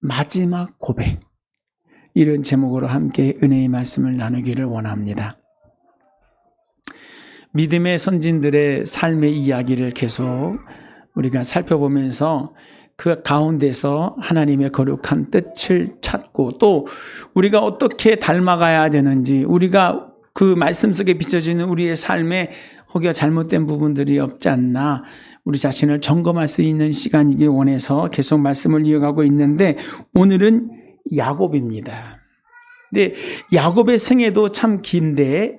마지막 고백, 이런 제목으로 함께 은혜의 말씀을 나누기를 원합니다. 믿음의 선진들의 삶의 이야기를 계속 우리가 살펴보면서 그 가운데서 하나님의 거룩한 뜻을 찾고, 또 우리가 어떻게 닮아가야 되는지, 우리가 그 말씀 속에 비춰지는 우리의 삶에 혹여 잘못된 부분들이 없지 않나 우리 자신을 점검할 수 있는 시간이기 원해서 계속 말씀을 이어가고 있는데, 오늘은 야곱입니다. 근데 야곱의 생애도 참 긴데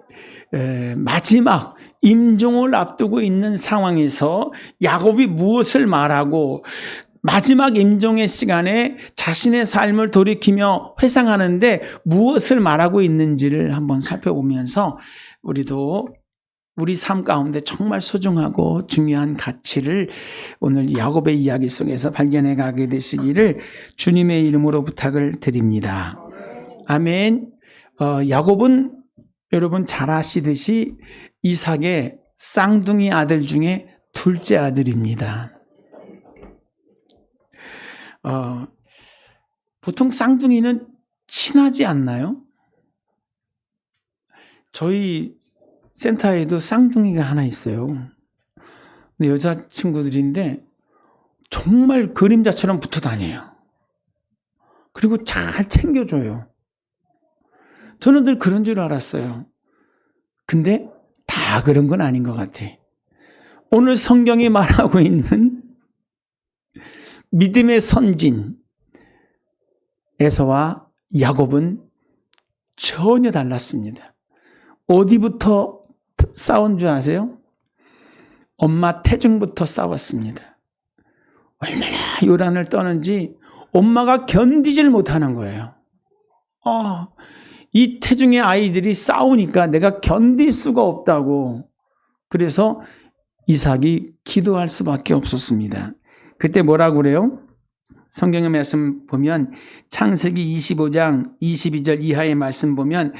마지막 임종을 앞두고 있는 상황에서 야곱이 무엇을 말하고 마지막 임종의 시간에 자신의 삶을 돌이키며 회상하는데 무엇을 말하고 있는지를 한번 살펴보면서 우리도 우리 삶 가운데 정말 소중하고 중요한 가치를 오늘 야곱의 이야기 속에서 발견해 가게 되시기를 주님의 이름으로 부탁을 드립니다. 아멘. 야곱은 여러분 잘 아시듯이 이삭의 쌍둥이 아들 중에 둘째 아들입니다. 보통 쌍둥이는 친하지 않나요? 저희 센터에도 쌍둥이가 하나 있어요. 근데 여자친구들인데 정말 그림자처럼 붙어 다녀요. 그리고 잘 챙겨줘요. 저는 늘 그런 줄 알았어요. 근데 다 그런 건 아닌 것 같아. 오늘 성경이 말하고 있는 믿음의 선진 에서와 야곱은 전혀 달랐습니다. 어디부터 싸운 줄 아세요? 엄마 태중부터 싸웠습니다. 얼마나 요란을 떠는지 엄마가 견디질 못하는 거예요. 이 태중의 아이들이 싸우니까 내가 견딜 수가 없다고. 그래서 이삭이 기도할 수밖에 없었습니다. 그때 뭐라고 그래요? 성경의 말씀 보면 창세기 25장 22절 이하의 말씀 보면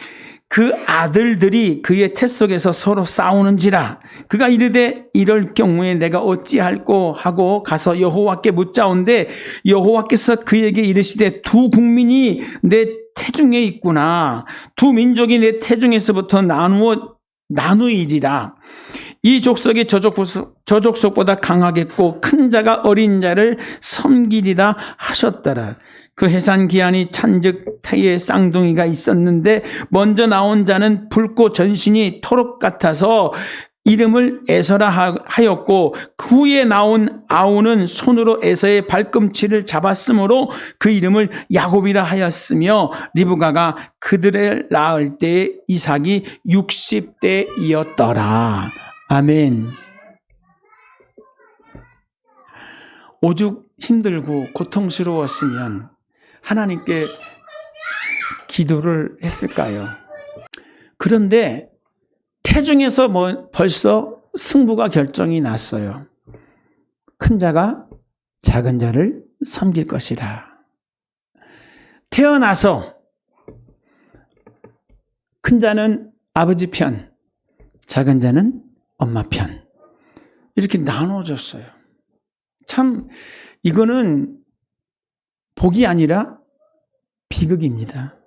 그 아들들이 그의 태 속에서 서로 싸우는지라 그가 이르되 이럴 경우에 내가 어찌할꼬 하고 가서 여호와께 묻자온데 여호와께서 그에게 이르시되 두 국민이 내 태중에 있구나. 두 민족이 내 태중에서부터 나누이리라. 이 족속이 저 족속보다 강하겠고 큰 자가 어린 자를 섬기리라 하셨더라. 그 해산 기한이 찬즉 태에 쌍둥이가 있었는데 먼저 나온 자는 붉고 전신이 토록 같아서 이름을 에서라 하였고 그 후에 나온 아우는 손으로 에서의 발꿈치를 잡았으므로 그 이름을 야곱이라 하였으며 리브가가 그들을 낳을 때 이삭이 60대이었더라. 아멘. 오죽 힘들고 고통스러웠으면 하나님께 기도를 했을까요? 그런데 태중에서 벌써 승부가 결정이 났어요. 큰 자가 작은 자를 섬길 것이라. 태어나서 큰 자는 아버지 편, 작은 자는 엄마 편. 이렇게 나눠졌어요. 참 이거는 복이 아니라 비극입니다.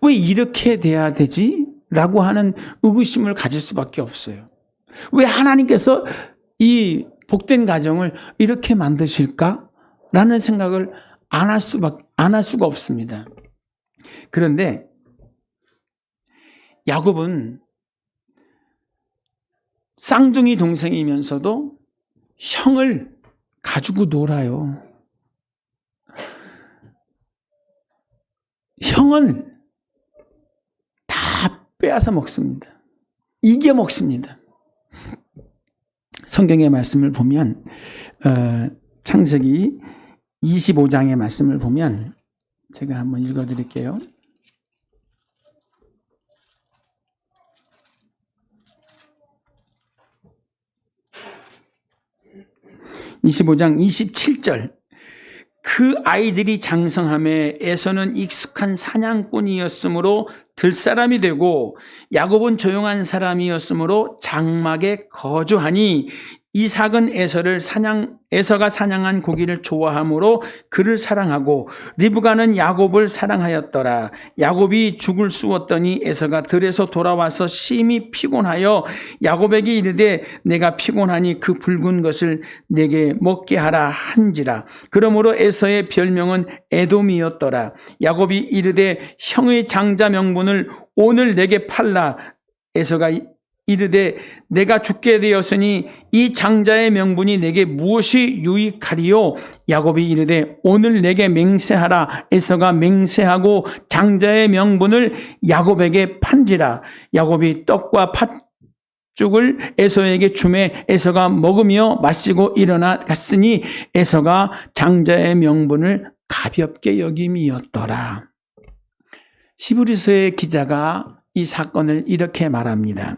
왜 이렇게 돼야 되지? 라고 하는 의구심을 가질 수밖에 없어요. 왜 하나님께서 이 복된 가정을 이렇게 만드실까? 라는 생각을 안 할 수가 없습니다. 그런데 야곱은 쌍둥이 동생이면서도 형을 가지고 놀아요. 형을 다 빼앗아 먹습니다. 이겨 먹습니다. 성경의 말씀을 보면 창세기 25장의 말씀을 보면 제가 한번 읽어드릴게요. 25장 27절 그 아이들이 장성함에 에서는 익숙한 사냥꾼이었으므로 들사람이 되고 야곱은 조용한 사람이었으므로 장막에 거주하니 이삭은 에서가 사냥한 고기를 좋아하므로 그를 사랑하고 리브가는 야곱을 사랑하였더라. 야곱이 죽을 쑤었더니 에서가 들에서 돌아와서 심히 피곤하여 야곱에게 이르되 내가 피곤하니 그 붉은 것을 내게 먹게 하라 한지라. 그러므로 에서의 별명은 에돔이었더라. 야곱이 이르되 형의 장자 명분을 오늘 내게 팔라. 에서가 이르되 내가 죽게 되었으니 이 장자의 명분이 내게 무엇이 유익하리요? 야곱이 이르되 오늘 내게 맹세하라. 에서가 맹세하고 장자의 명분을 야곱에게 판지라. 야곱이 떡과 팥죽을 에서에게 주매 에서가 먹으며 마시고 일어나 갔으니 에서가 장자의 명분을 가볍게 여김이었더라. 히브리서의 기자가 이 사건을 이렇게 말합니다.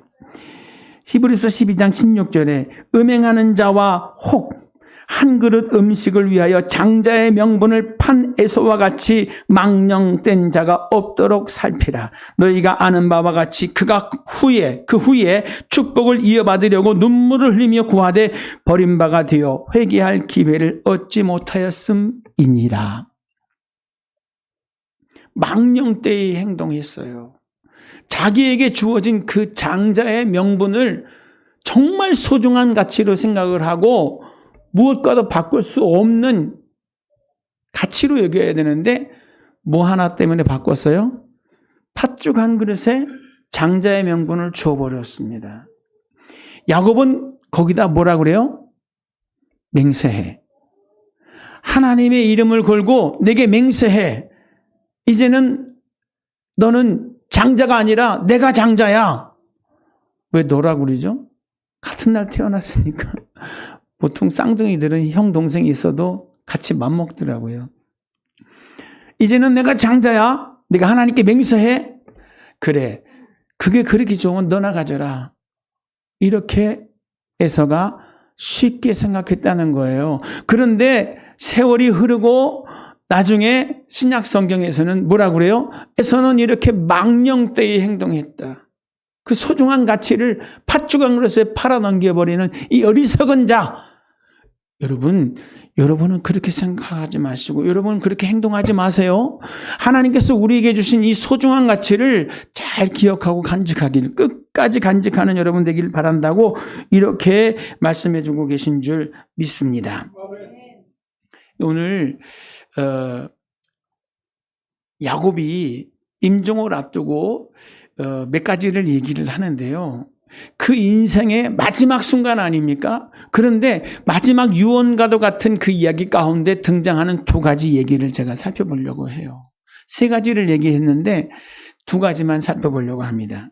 히브리서 12장 16절에 음행하는 자와 혹 한 그릇 음식을 위하여 장자의 명분을 판 에서와 같이 망령된 자가 없도록 살피라. 너희가 아는 바와 같이 그가 그 후에 축복을 이어받으려고 눈물을 흘리며 구하되 버림바가 되어 회개할 기회를 얻지 못하였음이니라. 망령되이 행동했어요. 자기에게 주어진 그 장자의 명분을 정말 소중한 가치로 생각을 하고 무엇과도 바꿀 수 없는 가치로 여겨야 되는데 뭐 하나 때문에 바꿨어요? 팥죽 한 그릇에 장자의 명분을 주어버렸습니다. 야곱은 거기다 뭐라 그래요? 맹세해. 하나님의 이름을 걸고 내게 맹세해. 이제는 너는 장자가 아니라 내가 장자야. 왜 너라고 그러죠? 같은 날 태어났으니까. 보통 쌍둥이들은 형, 동생이 있어도 같이 맘먹더라고요. 이제는 내가 장자야. 네가 하나님께 맹세해. 그래. 그게 그렇게 좋으면 너나 가져라. 이렇게 에서가 쉽게 생각했다는 거예요. 그런데 세월이 흐르고 나중에 신약 성경에서는 뭐라고 그래요? 에서는 이렇게 망령되이 행동했다. 그 소중한 가치를 팥죽 한 그릇에 팔아 넘겨버리는 이 어리석은 자. 여러분은 그렇게 생각하지 마시고 여러분은 그렇게 행동하지 마세요. 하나님께서 우리에게 주신 이 소중한 가치를 잘 기억하고 간직하기를 끝까지 간직하는 여러분 되길 바란다고 이렇게 말씀해 주고 계신 줄 믿습니다. 오늘 야곱이 임종을 앞두고 몇 가지를 얘기를 하는데요. 그 인생의 마지막 순간 아닙니까? 그런데 마지막 유언과도 같은 그 이야기 가운데 등장하는 두 가지 얘기를 제가 살펴보려고 해요. 세 가지를 얘기했는데 두 가지만 살펴보려고 합니다.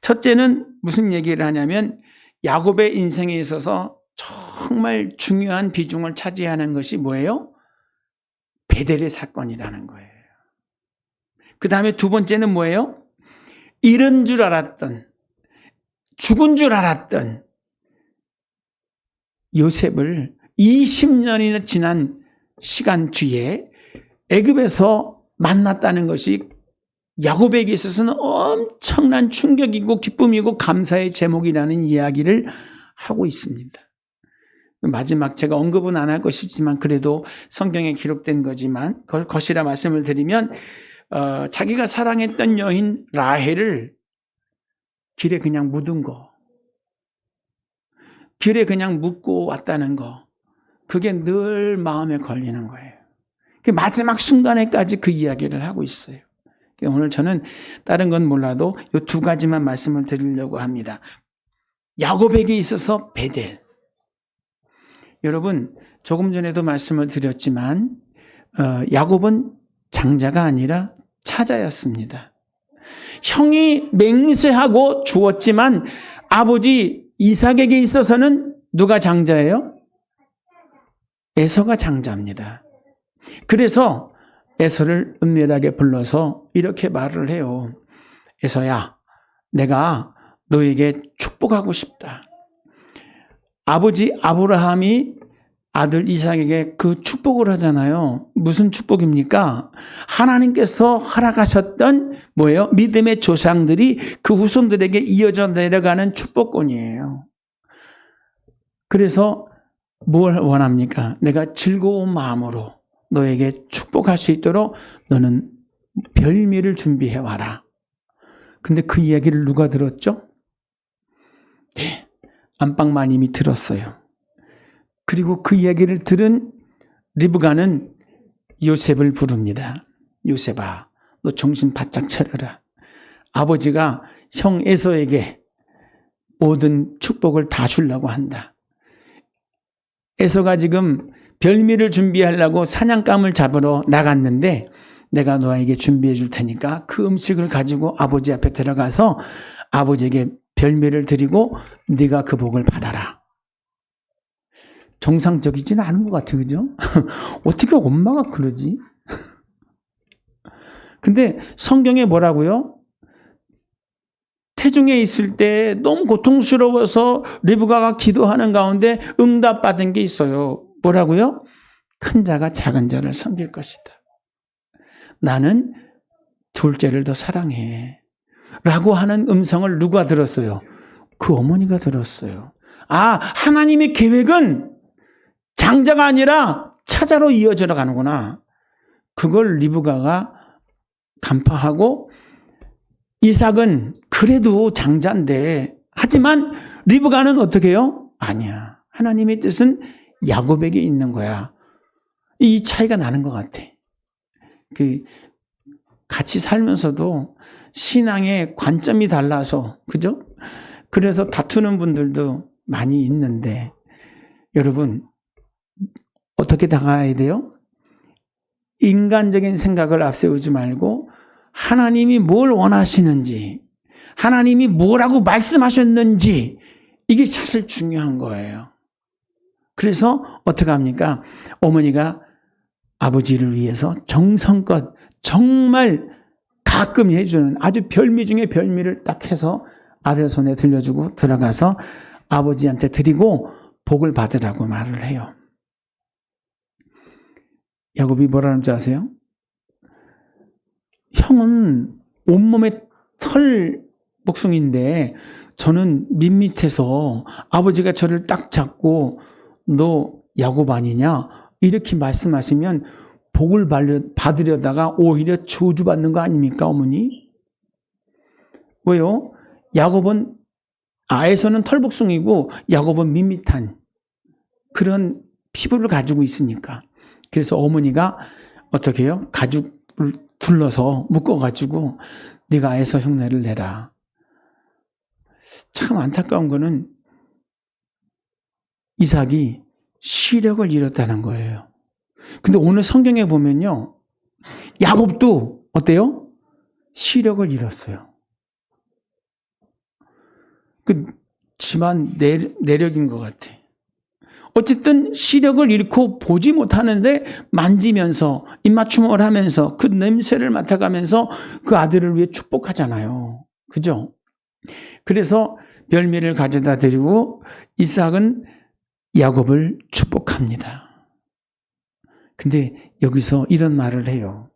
첫째는 무슨 얘기를 하냐면 야곱의 인생에 있어서 정말 중요한 비중을 차지하는 것이 뭐예요? 베델의 사건이라는 거예요. 그 다음에 두 번째는 뭐예요? 잃은 줄 알았던, 죽은 줄 알았던 요셉을 20년이나 지난 시간 뒤에 애굽에서 만났다는 것이 야곱에게 있어서는 엄청난 충격이고 기쁨이고 감사의 제목이라는 이야기를 하고 있습니다. 마지막 제가 언급은 안 할 것이지만 그래도 성경에 기록된 거지만 것이라 말씀을 드리면 자기가 사랑했던 여인 라헬을 길에 그냥 묻은 거, 길에 그냥 묻고 왔다는 거, 그게 늘 마음에 걸리는 거예요. 마지막 순간에까지 그 이야기를 하고 있어요. 오늘 저는 다른 건 몰라도 이 두 가지만 말씀을 드리려고 합니다. 야곱에게 있어서 베델. 여러분, 조금 전에도 말씀을 드렸지만 야곱은 장자가 아니라 차자였습니다. 형이 맹세하고 주었지만 아버지 이삭에게 있어서는 누가 장자예요? 에서가 장자입니다. 그래서 에서를 은밀하게 불러서 이렇게 말을 해요. 에서야, 내가 너에게 축복하고 싶다. 아버지 아브라함이 아들 이삭에게 그 축복을 하잖아요. 무슨 축복입니까? 하나님께서 허락하셨던 뭐예요? 믿음의 조상들이 그 후손들에게 이어져 내려가는 축복권이에요. 그래서 뭘 원합니까? 내가 즐거운 마음으로 너에게 축복할 수 있도록 너는 별미를 준비해 와라. 근데 그 이야기를 누가 들었죠? 네, 안방마님이 들었어요. 그리고 그 이야기를 들은 리브가는 요셉을 부릅니다. 요셉아, 너 정신 바짝 차려라. 아버지가 형 에서에게 모든 축복을 다 주려고 한다. 에서가 지금 별미를 준비하려고 사냥감을 잡으러 나갔는데 내가 너에게 준비해 줄 테니까 그 음식을 가지고 아버지 앞에 들어가서 아버지에게 별미를 드리고 네가 그 복을 받아라. 정상적이지는 않은 것 같아요. 그죠? 어떻게 엄마가 그러지? 근데 성경에 뭐라고요? 태중에 있을 때 너무 고통스러워서 리브가가 기도하는 가운데 응답받은 게 있어요. 뭐라고요? 큰 자가 작은 자를 섬길 것이다. 나는 둘째를 더 사랑해. 라고 하는 음성을 누가 들었어요? 그 어머니가 들었어요. 아, 하나님의 계획은 장자가 아니라 차자로 이어져 가는구나. 그걸 리브가가 간파하고 이삭은 그래도 장자인데 하지만 리브가는 어떻게 해요? 아니야. 하나님의 뜻은 야곱에게 있는 거야. 이 차이가 나는 것 같아. 같이 살면서도 신앙의 관점이 달라서, 그죠? 그래서 다투는 분들도 많이 있는데, 여러분, 어떻게 다가야 돼요? 인간적인 생각을 앞세우지 말고, 하나님이 뭘 원하시는지, 하나님이 뭐라고 말씀하셨는지, 이게 사실 중요한 거예요. 그래서 어떻게 합니까? 어머니가 아버지를 위해서 정성껏 정말 가끔 해주는 아주 별미 중에 별미를 딱 해서 아들 손에 들려주고 들어가서 아버지한테 드리고 복을 받으라고 말을 해요. 야곱이 뭐라는 줄 아세요? 형은 온몸에 털 복숭인데 저는 밋밋해서 아버지가 저를 딱 잡고 너 야곱 아니냐? 이렇게 말씀하시면 복을 받으려다가 오히려 저주받는 거 아닙니까, 어머니? 왜요? 야곱은, 에서는 털복숭이고 야곱은 밋밋한 그런 피부를 가지고 있으니까. 그래서 어머니가 어떻게 해요? 가죽을 둘러서 묶어가지고 네가 에서 흉내를 내라. 참 안타까운 거는 이삭이 시력을 잃었다는 거예요. 근데 오늘 성경에 보면요, 야곱도 어때요? 시력을 잃었어요. 그치만 내력인 것 같아. 어쨌든 시력을 잃고 보지 못하는데 만지면서 입맞춤을 하면서 그 냄새를 맡아가면서 그 아들을 위해 축복하잖아요. 그죠? 그래서 별미를 가져다 드리고 이삭은 야곱을 축복합니다. 근데 여기서 이런 말을 해요.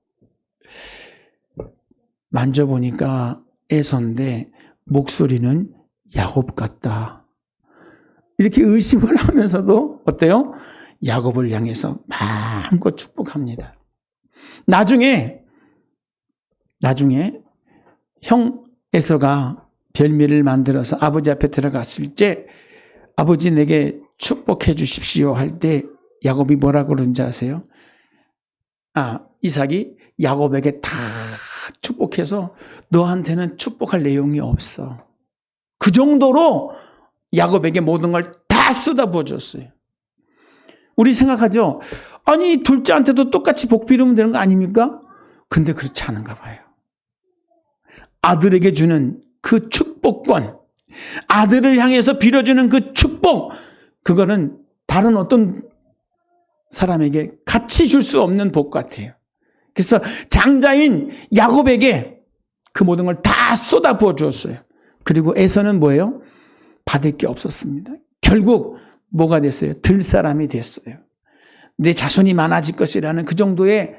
만져보니까 에서인데 목소리는 야곱 같다. 이렇게 의심을 하면서도 어때요? 야곱을 향해서 마음껏 축복합니다. 나중에 형 에서가 별미를 만들어서 아버지 앞에 들어갔을 때 아버지 내게 축복해 주십시오 할 때 야곱이 뭐라고 그러는지 아세요? 이삭이 야곱에게 다 축복해서 너한테는 축복할 내용이 없어. 그 정도로 야곱에게 모든 걸 다 쏟아부어 줬어요. 우리 생각하죠? 아니 둘째한테도 똑같이 복 빌으면 되는 거 아닙니까? 근데 그렇지 않은가 봐요. 아들에게 주는 그 축복권, 아들을 향해서 빌어주는 그 축복, 그거는 다른 어떤 사람에게 같이 줄 수 없는 복 같아요. 그래서 장자인 야곱에게 그 모든 걸 다 쏟아부어 주었어요. 그리고 에서는 뭐예요? 받을 게 없었습니다. 결국 뭐가 됐어요? 들 사람이 됐어요. 내 자손이 많아질 것이라는 그 정도의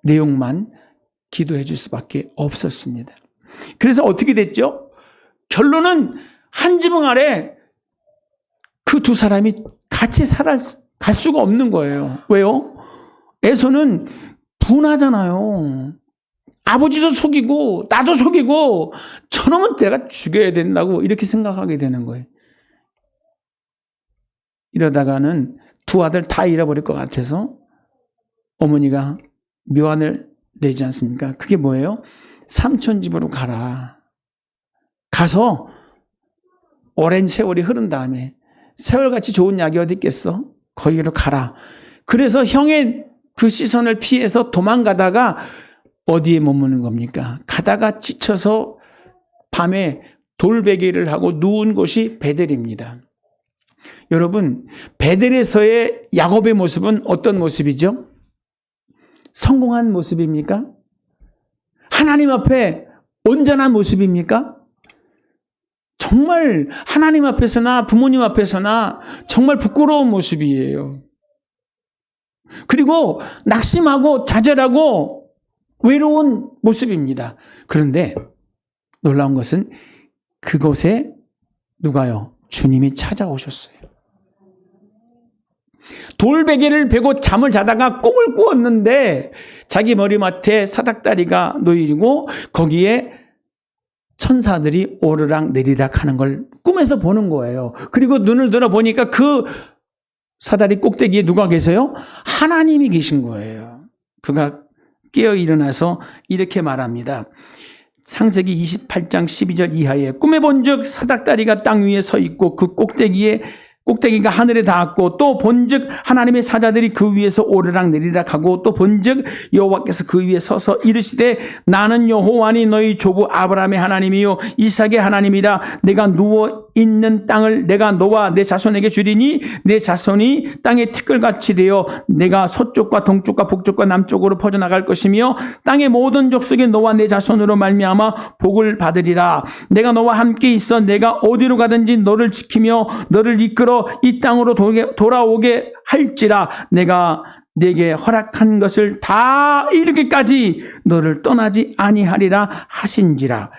내용만 기도해 줄 수밖에 없었습니다. 그래서 어떻게 됐죠? 결론은 한 지붕 아래 그 두 사람이 같이 갈 수가 없는 거예요. 왜요? 에서는 분하잖아요. 아버지도 속이고 나도 속이고 저놈은 내가 죽여야 된다고 이렇게 생각하게 되는 거예요. 이러다가는 두 아들 다 잃어버릴 것 같아서 어머니가 묘안을 내지 않습니까? 그게 뭐예요? 삼촌 집으로 가라. 가서 오랜 세월이 흐른 다음에 세월같이 좋은 약이 어디 있겠어? 거기로 가라. 그래서 형의 그 시선을 피해서 도망가다가 어디에 머무는 겁니까? 가다가 지쳐서 밤에 돌베개를 하고 누운 곳이 베델입니다. 여러분, 베델에서의 야곱의 모습은 어떤 모습이죠? 성공한 모습입니까? 하나님 앞에 온전한 모습입니까? 정말 하나님 앞에서나 부모님 앞에서나 정말 부끄러운 모습이에요. 그리고 낙심하고 좌절하고 외로운 모습입니다. 그런데 놀라운 것은 그곳에 누가요? 주님이 찾아오셨어요. 돌베개를 베고 잠을 자다가 꿈을 꾸었는데 자기 머리맡에 사닥다리가 놓이고 거기에 천사들이 오르락 내리락 하는 걸 꿈에서 보는 거예요. 그리고 눈을 들어 보니까 그 사다리 꼭대기에 누가 계세요? 하나님이 계신 거예요. 그가 깨어 일어나서 이렇게 말합니다. 창세기 28장 12절 이하에 꿈에 본즉 사닥다리가 땅 위에 서 있고 그 꼭대기가 하늘에 닿았고 또 본즉 하나님의 사자들이 그 위에서 오르락 내리락 하고 또 본즉 여호와께서 그 위에 서서 이르시되 나는 여호와니 너희 조부 아브라함의 하나님이요 이삭의 하나님이라. 내가 누워 있는 땅을 내가 너와 내 자손에게 주리니 내 자손이 땅의 티끌같이 되어 내가 서쪽과 동쪽과 북쪽과 남쪽으로 퍼져나갈 것이며 땅의 모든 족속이 너와 내 자손으로 말미암아 복을 받으리라. 내가 너와 함께 있어 내가 어디로 가든지 너를 지키며 너를 이끌어 이 땅으로 돌아오게 할지라. 내가 네게 허락한 것을 다 이루기까지 너를 떠나지 아니하리라 하신지라.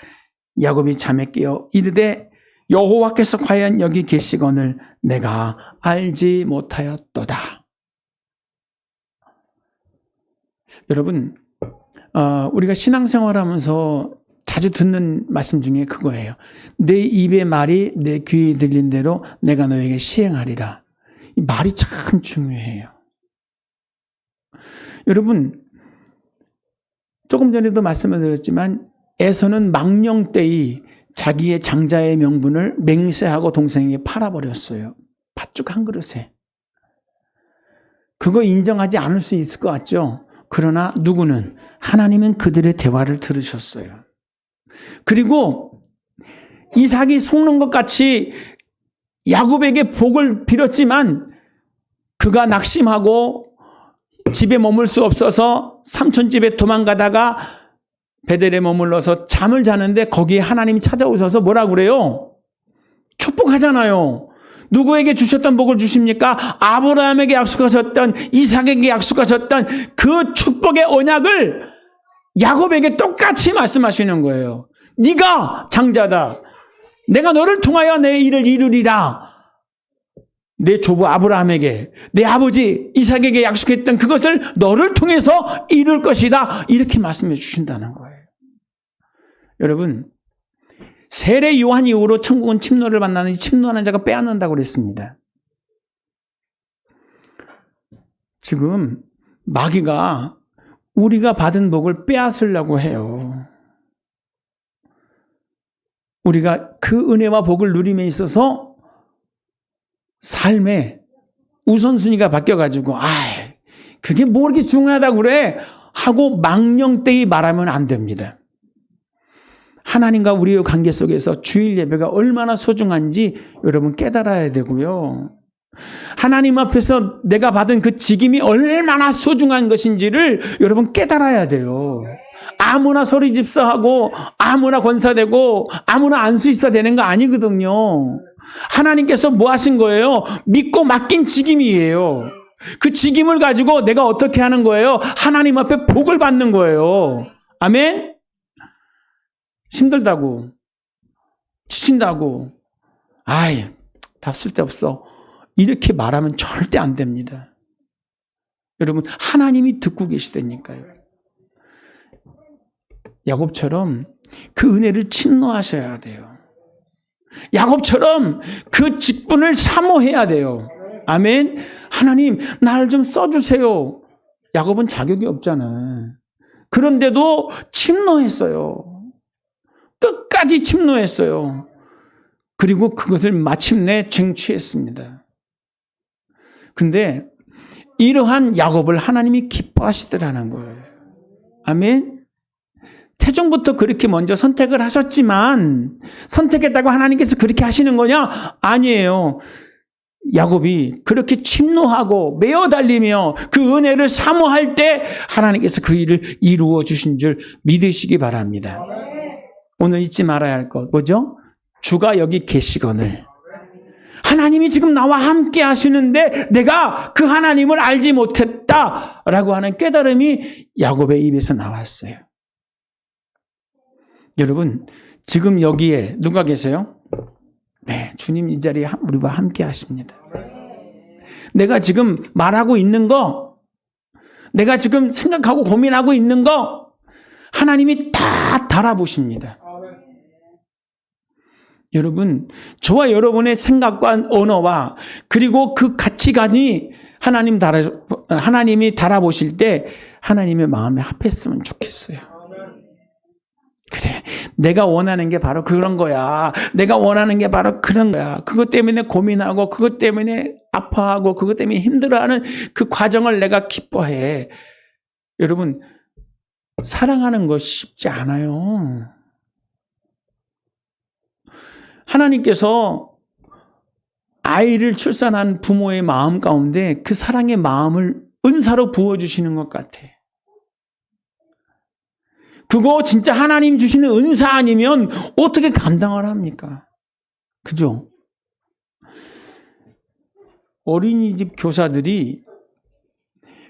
야곱이 잠에 깨어 이르되 여호와께서 과연 여기 계시거늘 내가 알지 못하였도다. 여러분, 우리가 신앙생활하면서 자주 듣는 말씀 중에 그거예요. 내 입의 말이 내 귀에 들린 대로 내가 너에게 시행하리라. 이 말이 참 중요해요. 여러분, 조금 전에도 말씀을 드렸지만 에서는 망령되이 자기의 장자의 명분을 맹세하고 동생에게 팔아버렸어요. 팥죽 한 그릇에. 그거 인정하지 않을 수 있을 것 같죠? 그러나 누구는 하나님은 그들의 대화를 들으셨어요. 그리고 이삭이 속는 것 같이 야곱에게 복을 빌었지만 그가 낙심하고 집에 머물 수 없어서 삼촌 집에 도망가다가 베델에 머물러서 잠을 자는데 거기에 하나님이 찾아오셔서 뭐라고 그래요? 축복하잖아요. 누구에게 주셨던 복을 주십니까? 아브라함에게 약속하셨던, 이삭에게 약속하셨던 그 축복의 언약을 야곱에게 똑같이 말씀하시는 거예요. 네가 장자다. 내가 너를 통하여 내 일을 이루리라. 내 조부 아브라함에게, 내 아버지 이삭에게 약속했던 그것을 너를 통해서 이룰 것이다. 이렇게 말씀해 주신다는 거예요. 여러분, 세례 요한 이후로 천국은 침노를 만나는 침노하는 자가 빼앗는다고 그랬습니다. 지금 마귀가 우리가 받은 복을 빼앗으려고 해요. 우리가 그 은혜와 복을 누림에 있어서 삶의 우선순위가 바뀌어가지고 그게 뭐 이렇게 중요하다고 그래? 하고 망령되이 말하면 안 됩니다. 하나님과 우리의 관계 속에서 주일 예배가 얼마나 소중한지 여러분 깨달아야 되고요. 하나님 앞에서 내가 받은 그 직임이 얼마나 소중한 것인지를 여러분 깨달아야 돼요. 아무나 소리집사하고 아무나 권사되고 아무나 안수있어 되는 거 아니거든요. 하나님께서 뭐 하신 거예요? 믿고 맡긴 직임이에요. 그 직임을 가지고 내가 어떻게 하는 거예요? 하나님 앞에 복을 받는 거예요. 아멘? 힘들다고 지친다고 다 쓸데없어 이렇게 말하면 절대 안 됩니다. 여러분, 하나님이 듣고 계시다니까요. 야곱처럼 그 은혜를 침노하셔야 돼요. 야곱처럼 그 직분을 사모해야 돼요. 아멘. 하나님, 나를 좀 써주세요. 야곱은 자격이 없잖아. 그런데도 침노했어요. 끝까지 침노했어요. 그리고 그것을 마침내 쟁취했습니다. 근데 이러한 야곱을 하나님이 기뻐하시더라는 거예요. 아멘. 태중부터 그렇게 먼저 선택을 하셨지만 선택했다고 하나님께서 그렇게 하시는 거냐? 아니에요. 야곱이 그렇게 침노하고 메어 달리며 그 은혜를 사모할 때 하나님께서 그 일을 이루어 주신 줄 믿으시기 바랍니다. 오늘 잊지 말아야 할 것 뭐죠? 주가 여기 계시거늘. 하나님이 지금 나와 함께 하시는데 내가 그 하나님을 알지 못했다라고 하는 깨달음이 야곱의 입에서 나왔어요. 여러분, 지금 여기에 누가 계세요? 네, 주님 이 자리에 우리와 함께 하십니다. 내가 지금 말하고 있는 거, 내가 지금 생각하고 고민하고 있는 거 하나님이 다 달아보십니다. 여러분, 저와 여러분의 생각과 언어와 그리고 그 가치관이 하나님이 달아보실 때 하나님의 마음에 합했으면 좋겠어요. 그래, 내가 원하는 게 바로 그런 거야. 내가 원하는 게 바로 그런 거야. 그것 때문에 고민하고 그것 때문에 아파하고 그것 때문에 힘들어하는 그 과정을 내가 기뻐해. 여러분, 사랑하는 거 쉽지 않아요. 하나님께서 아이를 출산한 부모의 마음 가운데 그 사랑의 마음을 은사로 부어주시는 것 같아. 그거 진짜 하나님 주시는 은사 아니면 어떻게 감당을 합니까? 그죠? 어린이집 교사들이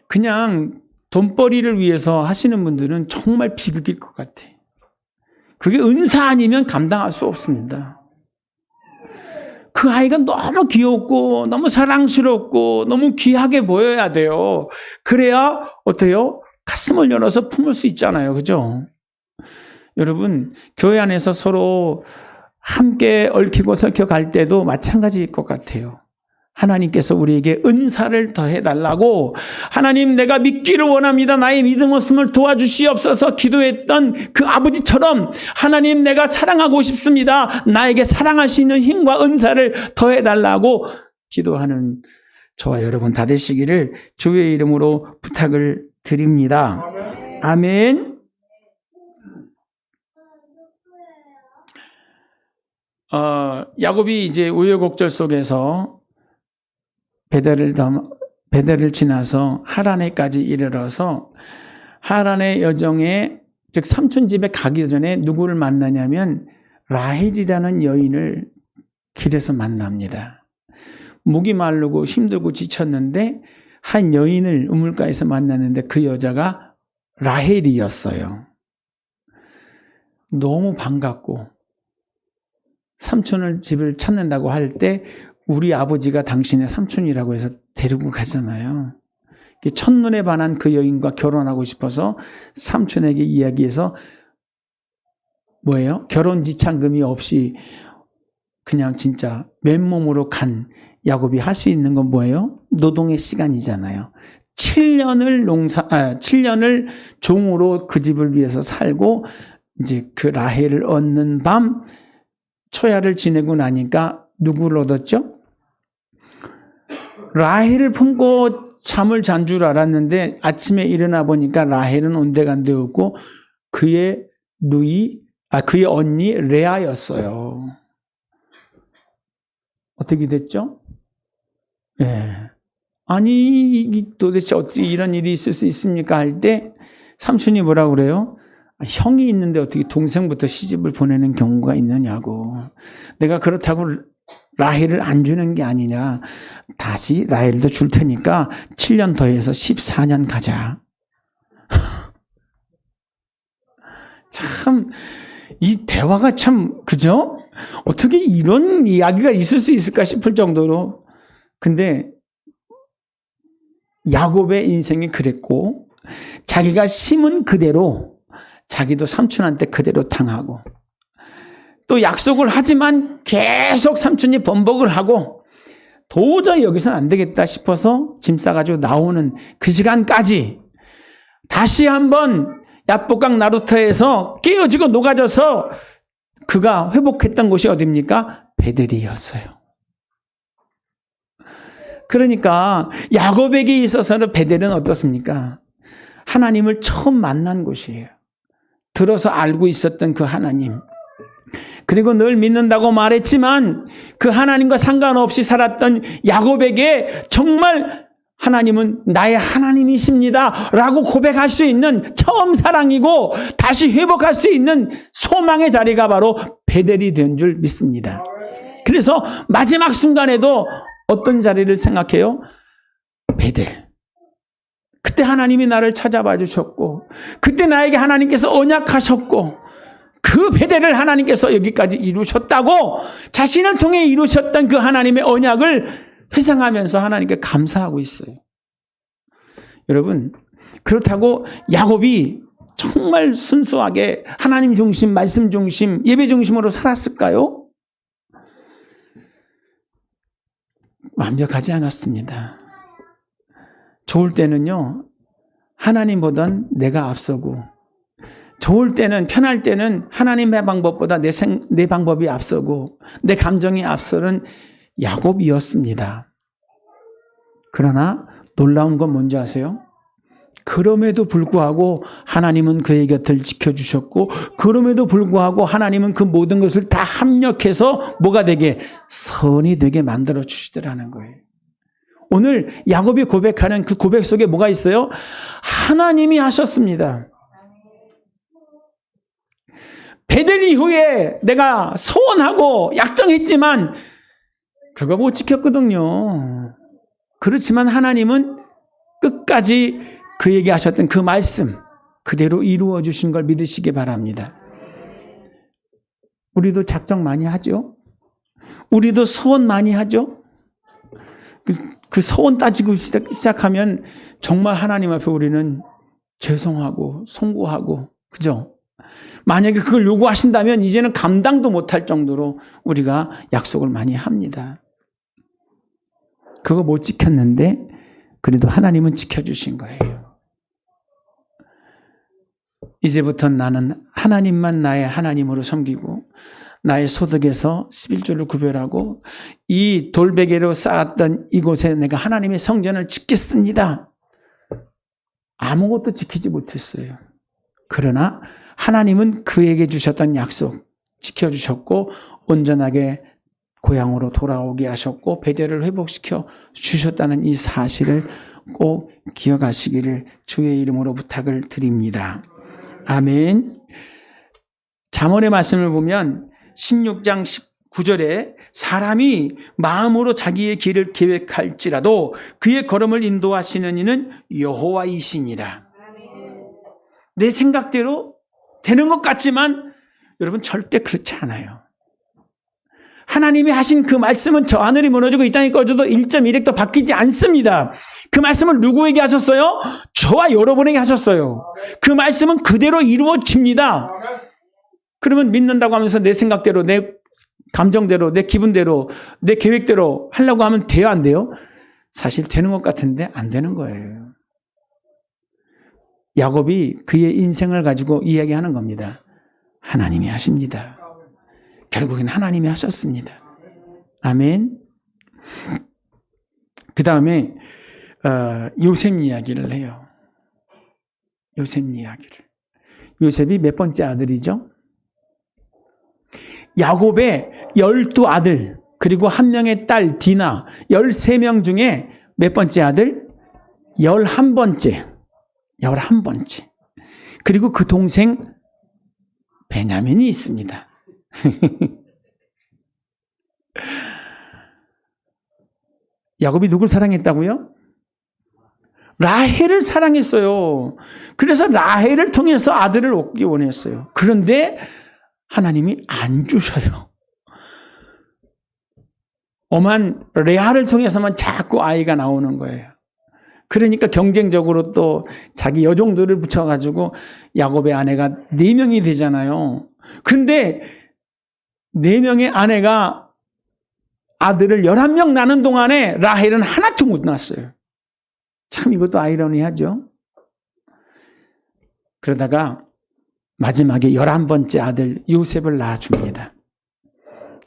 그냥 돈벌이를 위해서 하시는 분들은 정말 비극일 것 같아. 그게 은사 아니면 감당할 수 없습니다. 그 아이가 너무 귀엽고 너무 사랑스럽고 너무 귀하게 보여야 돼요. 그래야 어때요? 가슴을 열어서 품을 수 있잖아요. 그죠? 여러분, 교회 안에서 서로 함께 얽히고 설켜 갈 때도 마찬가지일 것 같아요. 하나님께서 우리에게 은사를 더해달라고 하나님 내가 믿기를 원합니다. 나의 믿음 없음을 도와주시옵소서 기도했던 그 아버지처럼 하나님 내가 사랑하고 싶습니다. 나에게 사랑할 수 있는 힘과 은사를 더해달라고 기도하는 저와 여러분 다 되시기를 주의 이름으로 부탁을 드립니다. 아멘. 야곱이 이제 우여곡절 속에서 베델을 지나서 하란에까지 이르러서 하란의 여정에 즉 삼촌 집에 가기 전에 누구를 만나냐면 라헬이라는 여인을 길에서 만납니다. 목이 마르고 힘들고 지쳤는데 한 여인을 우물가에서 만났는데 그 여자가 라헬이었어요. 너무 반갑고 삼촌을 집을 찾는다고 할 때 우리 아버지가 당신의 삼촌이라고 해서 데리고 가잖아요. 첫눈에 반한 그 여인과 결혼하고 싶어서 삼촌에게 이야기해서 뭐예요? 결혼 지참금이 없이 그냥 진짜 맨몸으로 간 야곱이 할 수 있는 건 뭐예요? 노동의 시간이잖아요. 7년을 종으로 그 집을 위해서 살고 이제 그 라헬을 얻는 밤 초야를 지내고 나니까 누구를 얻었죠? 라헬을 품고 잠을 잔 줄 알았는데 아침에 일어나 보니까 라헬은 온데간데 없고 그의 언니 레아였어요. 어떻게 됐죠? 예. 아니 도대체 어떻게 이런 일이 있을 수 있습니까? 할 때 삼촌이 뭐라고 그래요? 형이 있는데 어떻게 동생부터 시집을 보내는 경우가 있느냐고. 내가 그렇다고 라헬을 안 주는 게 아니냐. 다시 라헬도 줄 테니까 7년 더해서 14년 가자. 참, 이 대화가 참, 그죠? 어떻게 이런 이야기가 있을 수 있을까 싶을 정도로 근데 야곱의 인생이 그랬고 자기가 심은 그대로 자기도 삼촌한테 그대로 당하고 또 약속을 하지만 계속 삼촌이 번복을 하고 도저히 여기서는 안 되겠다 싶어서 짐 싸가지고 나오는 그 시간까지 다시 한번 야복강 나루터에서 깨어지고 녹아져서 그가 회복했던 곳이 어디입니까? 베델이었어요. 그러니까 야곱에게 있어서는 베델은 어떻습니까? 하나님을 처음 만난 곳이에요. 들어서 알고 있었던 그 하나님. 그리고 늘 믿는다고 말했지만 그 하나님과 상관없이 살았던 야곱에게 정말 하나님은 나의 하나님이십니다 라고 고백할 수 있는 처음 사랑이고 다시 회복할 수 있는 소망의 자리가 바로 베델이 된 줄 믿습니다. 그래서 마지막 순간에도 어떤 자리를 생각해요? 베델. 그때 하나님이 나를 찾아봐 주셨고 그때 나에게 하나님께서 언약하셨고 그 베델을 하나님께서 여기까지 이루셨다고 자신을 통해 이루셨던 그 하나님의 언약을 회상하면서 하나님께 감사하고 있어요. 여러분, 그렇다고 야곱이 정말 순수하게 하나님 중심, 말씀 중심, 예배 중심으로 살았을까요? 완벽하지 않았습니다. 좋을 때는요, 하나님보단 내가 앞서고 좋을 때는, 편할 때는 하나님의 방법보다 내 방법이 앞서고 내 감정이 앞서는 야곱이었습니다. 그러나 놀라운 건 뭔지 아세요? 그럼에도 불구하고 하나님은 그의 곁을 지켜주셨고 그럼에도 불구하고 하나님은 그 모든 것을 다 합력해서 뭐가 되게? 선이 되게 만들어 주시더라는 거예요. 오늘 야곱이 고백하는 그 고백 속에 뭐가 있어요? 하나님이 하셨습니다. 베델 이후에 내가 소원하고 약정했지만 그거 못 지켰거든요. 그렇지만 하나님은 끝까지 그에게 하셨던 그 말씀 그대로 이루어 주신 걸 믿으시기 바랍니다. 우리도 작정 많이 하죠? 우리도 소원 많이 하죠? 그 소원 따지고 시작하면 정말 하나님 앞에 우리는 죄송하고 송구하고, 그죠? 만약에 그걸 요구하신다면 이제는 감당도 못할 정도로 우리가 약속을 많이 합니다. 그거 못 지켰는데 그래도 하나님은 지켜주신 거예요. 이제부터 나는 하나님만 나의 하나님으로 섬기고 나의 소득에서 11조를 구별하고 이 돌베개로 쌓았던 이곳에 내가 하나님의 성전을 짓겠습니다. 아무것도 지키지 못했어요. 그러나 하나님은 그에게 주셨던 약속 지켜주셨고 온전하게 고향으로 돌아오게 하셨고 베델을 회복시켜 주셨다는 이 사실을 꼭 기억하시기를 주의 이름으로 부탁을 드립니다. 아멘. 잠언의 말씀을 보면 16장 19절에 사람이 마음으로 자기의 길을 계획할지라도 그의 걸음을 인도하시는 이는 여호와이시니라. 내 생각대로 되는 것 같지만 여러분 절대 그렇지 않아요. 하나님이 하신 그 말씀은 저 하늘이 무너지고 이 땅이 꺼져도 1.1획도 바뀌지 않습니다. 그 말씀을 누구에게 하셨어요? 저와 여러분에게 하셨어요. 그 말씀은 그대로 이루어집니다. 그러면 믿는다고 하면서 내 생각대로, 내 감정대로, 내 기분대로, 내 계획대로 하려고 하면 돼요, 안 돼요? 사실 되는 것 같은데 안 되는 거예요. 야곱이 그의 인생을 가지고 이야기하는 겁니다. 하나님이 하십니다. 결국엔 하나님이 하셨습니다. 아멘. 그 다음에 요셉 이야기를 해요. 요셉 이야기를. 요셉이 몇 번째 아들이죠? 야곱의 12아들 그리고 한 명의 딸 디나 13명 중에 몇 번째 아들? 11번째. 11번째. 그리고 그 동생 베냐민이 있습니다. 야곱이 누굴 사랑했다고요? 라헬을 사랑했어요. 그래서 라헬을 통해서 아들을 얻기 원했어요. 그런데 하나님이 안 주셔요. 오만 레아를 통해서만 자꾸 아이가 나오는 거예요. 그러니까 경쟁적으로 또 자기 여종들을 붙여가지고 야곱의 아내가 4명이 되잖아요. 근데 4명의 아내가 아들을 11명 낳는 동안에 라헬은 하나도 못 낳았어요. 참 이것도 아이러니하죠. 그러다가 마지막에 11번째 아들 요셉을 낳아줍니다.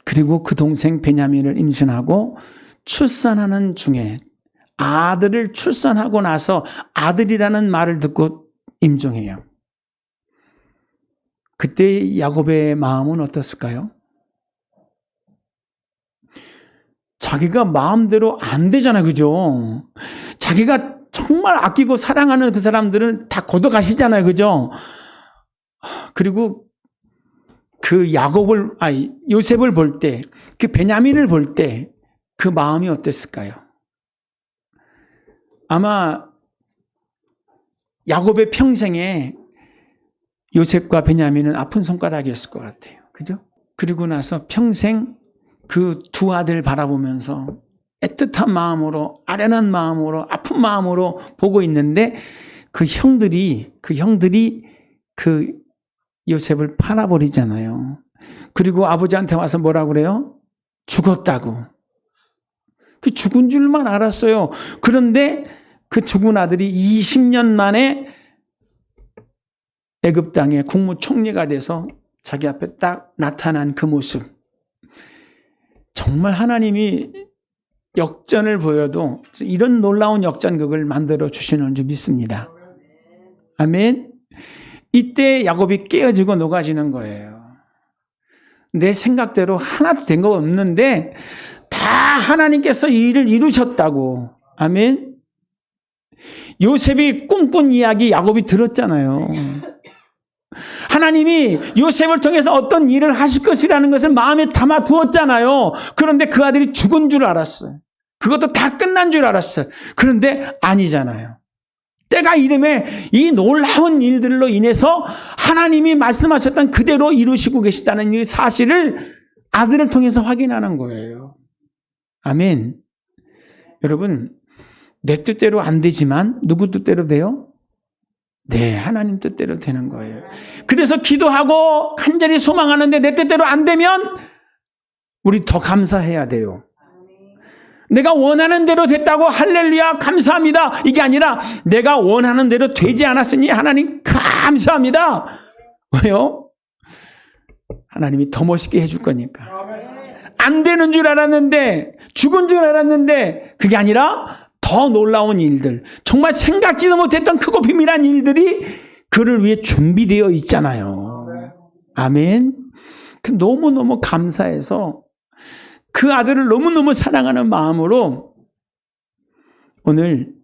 그리고 그 동생 베냐민을 임신하고 출산하는 중에 아들을 출산하고 나서 아들이라는 말을 듣고 임종해요. 그때 야곱의 마음은 어떻을까요? 자기가 마음대로 안 되잖아요. 그죠? 자기가 정말 아끼고 사랑하는 그 사람들은 다 걷어가시잖아요. 그죠? 그리고 그 요셉을 볼 때, 그 베냐민을 볼 때 그 마음이 어땠을까요? 아마 야곱의 평생에 요셉과 베냐민은 아픈 손가락이었을 것 같아요. 그죠? 그리고 나서 평생 그 두 아들 바라보면서 애틋한 마음으로, 아련한 마음으로, 아픈 마음으로 보고 있는데 그 형들이 그 요셉을 팔아버리잖아요. 그리고 아버지한테 와서 뭐라고 그래요? 죽었다고. 그 죽은 줄만 알았어요. 그런데 그 죽은 아들이 20년 만에 애굽 땅의 국무총리가 돼서 자기 앞에 딱 나타난 그 모습. 정말 하나님이 역전을 보여도 이런 놀라운 역전극을 만들어 주시는 줄 믿습니다. 아멘. 이때 야곱이 깨어지고 녹아지는 거예요. 내 생각대로 하나도 된 거 없는데 다 하나님께서 이 일을 이루셨다고. 아멘. 요셉이 꿈꾼 이야기 야곱이 들었잖아요. 하나님이 요셉을 통해서 어떤 일을 하실 것이라는 것을 마음에 담아 두었잖아요. 그런데 그 아들이 죽은 줄 알았어요. 그것도 다 끝난 줄 알았어요. 그런데 아니잖아요. 때가 이름에 이 놀라운 일들로 인해서 하나님이 말씀하셨던 그대로 이루시고 계시다는 이 사실을 아들을 통해서 확인하는 거예요. 아멘. 여러분, 내 뜻대로 안 되지만 누구 뜻대로 돼요? 네, 하나님 뜻대로 되는 거예요. 그래서 기도하고 간절히 소망하는데 내 뜻대로 안 되면 우리 더 감사해야 돼요. 내가 원하는 대로 됐다고 할렐루야 감사합니다. 이게 아니라 내가 원하는 대로 되지 않았으니 하나님 감사합니다. 왜요? 하나님이 더 멋있게 해줄 거니까. 안 되는 줄 알았는데, 죽은 줄 알았는데 그게 아니라 더 놀라운 일들, 정말 생각지도 못했던 크고 비밀한 일들이 그를 위해 준비되어 있잖아요. 아멘. 너무너무 감사해서 그 아들을 너무너무 사랑하는 마음으로 오늘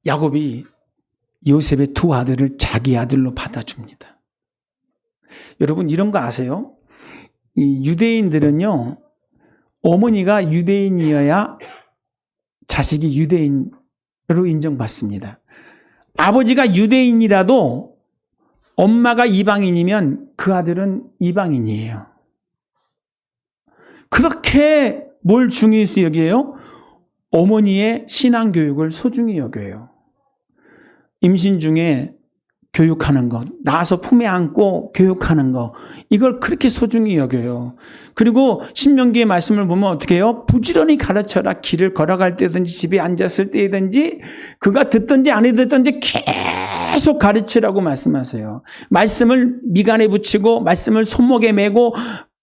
야곱이 요셉의 두 아들을 자기 아들로 받아줍니다. 여러분 이런 거 아세요? 이 유대인들은요, 어머니가 유대인이어야 자식이 유대인으로 인정받습니다. 아버지가 유대인이라도 엄마가 이방인이면 그 아들은 이방인이에요. 그렇게 뭘 중요시 여겨요? 어머니의 신앙교육을 소중히 여겨요. 임신 중에 교육하는 것, 낳아서 품에 안고 교육하는 것, 이걸 그렇게 소중히 여겨요. 그리고 신명기의 말씀을 보면 어떻게 해요? 부지런히 가르쳐라. 길을 걸어갈 때든지 집에 앉았을 때든지 그가 듣든지 안 듣든지 계속 가르치라고 말씀하세요. 말씀을 미간에 붙이고 말씀을 손목에 메고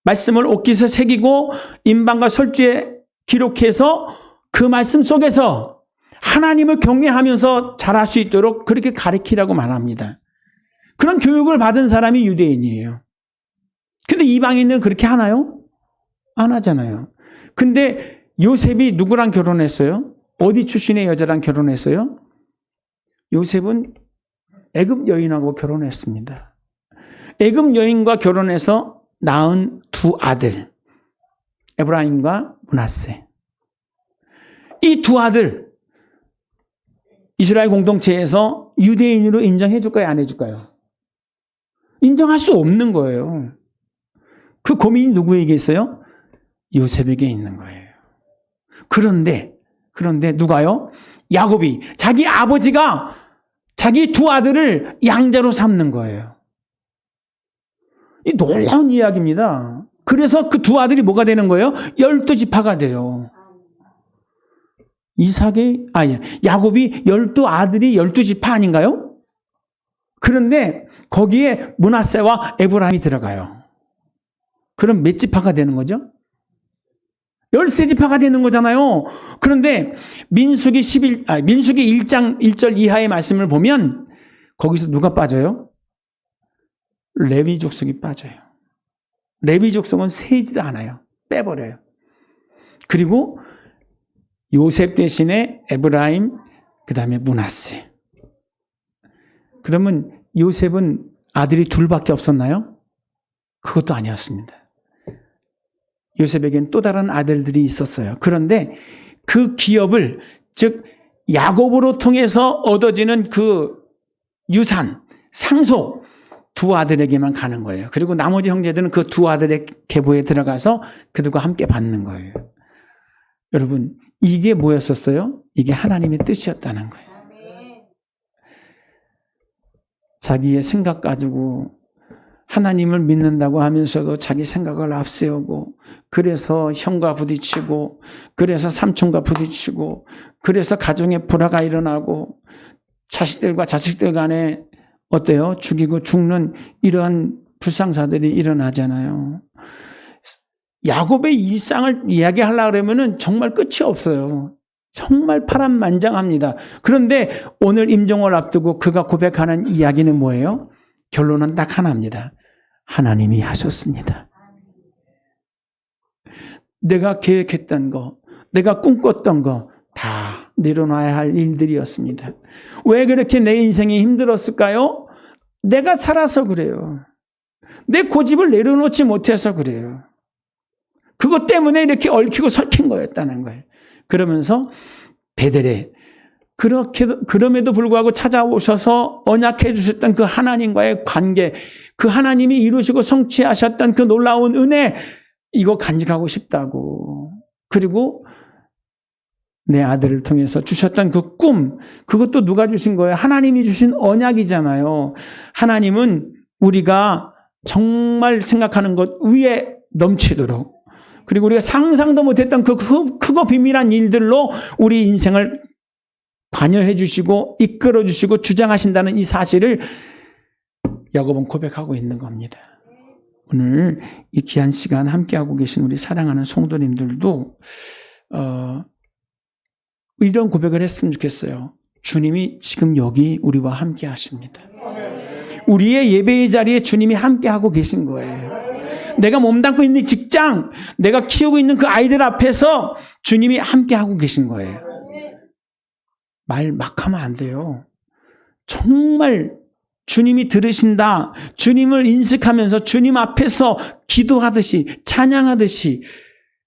말씀을 옷깃에 새기고 인방과 설주에 기록해서 그 말씀 속에서 하나님을 경외하면서 잘할 수 있도록 그렇게 가르치라고 말합니다. 그런 교육을 받은 사람이 유대인이에요. 근데 이방인들은 그렇게 하나요? 안 하잖아요. 근데 요셉이 누구랑 결혼했어요? 어디 출신의 여자랑 결혼했어요? 요셉은 애굽 여인하고 결혼했습니다. 애굽 여인과 결혼해서 낳은 두 아들, 에브라임과 므낫세. 이 두 아들, 이스라엘 공동체에서 유대인으로 인정해 줄까요? 안 해줄까요? 인정할 수 없는 거예요. 그 고민이 누구에게 있어요? 요셉에게 있는 거예요. 그런데 누가요? 야곱이 자기 아버지가 자기 두 아들을 양자로 삼는 거예요. 이 놀라운 이야기입니다. 그래서 그 두 아들이 뭐가 되는 거예요? 12지파가 돼요. 야곱이 12아들이 12지파 아닌가요? 그런데 거기에 므낫세와 에브라임이 들어가요. 그럼 몇 지파가 되는 거죠? 13지파가 되는 거잖아요. 그런데 민수기 1장 1절 이하의 말씀을 보면 거기서 누가 빠져요? 레위 족속이 빠져요. 레위 족속은 세지도 않아요. 빼버려요. 그리고 요셉 대신에 에브라임, 그 다음에 므낫세. 그러면 요셉은 아들이 둘밖에 없었나요? 그것도 아니었습니다. 요셉에겐 또 다른 아들들이 있었어요. 그런데 그 기업을, 즉 야곱으로 통해서 얻어지는 그 유산, 상속, 두 아들에게만 가는 거예요. 그리고 나머지 형제들은 그 두 아들의 계보에 들어가서 그들과 함께 받는 거예요. 여러분, 이게 뭐였었어요? 이게 하나님의 뜻이었다는 거예요. 자기의 생각 가지고 하나님을 믿는다고 하면서도 자기 생각을 앞세우고, 그래서 형과 부딪히고, 그래서 삼촌과 부딪히고, 그래서 가정에 불화가 일어나고, 자식들과 자식들 간에 어때요? 죽이고 죽는 이러한 불상사들이 일어나잖아요. 야곱의 일상을 이야기하려고 그러면은 정말 끝이 없어요. 정말 파란만장합니다. 그런데 오늘 임종을 앞두고 그가 고백하는 이야기는 뭐예요? 결론은 딱 하나입니다. 하나님이 하셨습니다. 내가 계획했던 거, 내가 꿈꿨던 거 다 내려놔야 할 일들이었습니다. 왜 그렇게 내 인생이 힘들었을까요? 내가 살아서 그래요. 내 고집을 내려놓지 못해서 그래요. 그것 때문에 이렇게 얽히고 설킨 거였다는 거예요. 그러면서 베델에 그럼에도 불구하고 찾아오셔서 언약해 주셨던 그 하나님과의 관계, 그 하나님이 이루시고 성취하셨던 그 놀라운 은혜, 이거 간직하고 싶다고. 그리고 내 아들을 통해서 주셨던 그 꿈, 그것도 누가 주신 거예요? 하나님이 주신 언약이잖아요. 하나님은 우리가 정말 생각하는 것 위에 넘치도록, 그리고 우리가 상상도 못했던 그 크고 비밀한 일들로 우리 인생을 관여해 주시고 이끌어 주시고 주장하신다는 이 사실을 야곱은 고백하고 있는 겁니다. 오늘 이 귀한 시간 함께하고 계신 우리 사랑하는 성도님들도 이런 고백을 했으면 좋겠어요. 주님이 지금 여기 우리와 함께 하십니다. 우리의 예배의 자리에 주님이 함께하고 계신 거예요. 내가 몸담고 있는 직장, 내가 키우고 있는 그 아이들 앞에서 주님이 함께하고 계신 거예요. 말 막 하면 안 돼요. 정말 주님이 들으신다, 주님을 인식하면서 주님 앞에서 기도하듯이, 찬양하듯이,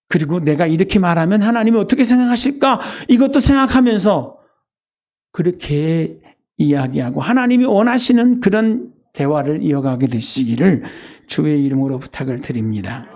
그리고 내가 이렇게 말하면 하나님이 어떻게 생각하실까? 이것도 생각하면서 그렇게 이야기하고 하나님이 원하시는 그런 대화를 이어가게 되시기를 주의 이름으로 부탁을 드립니다.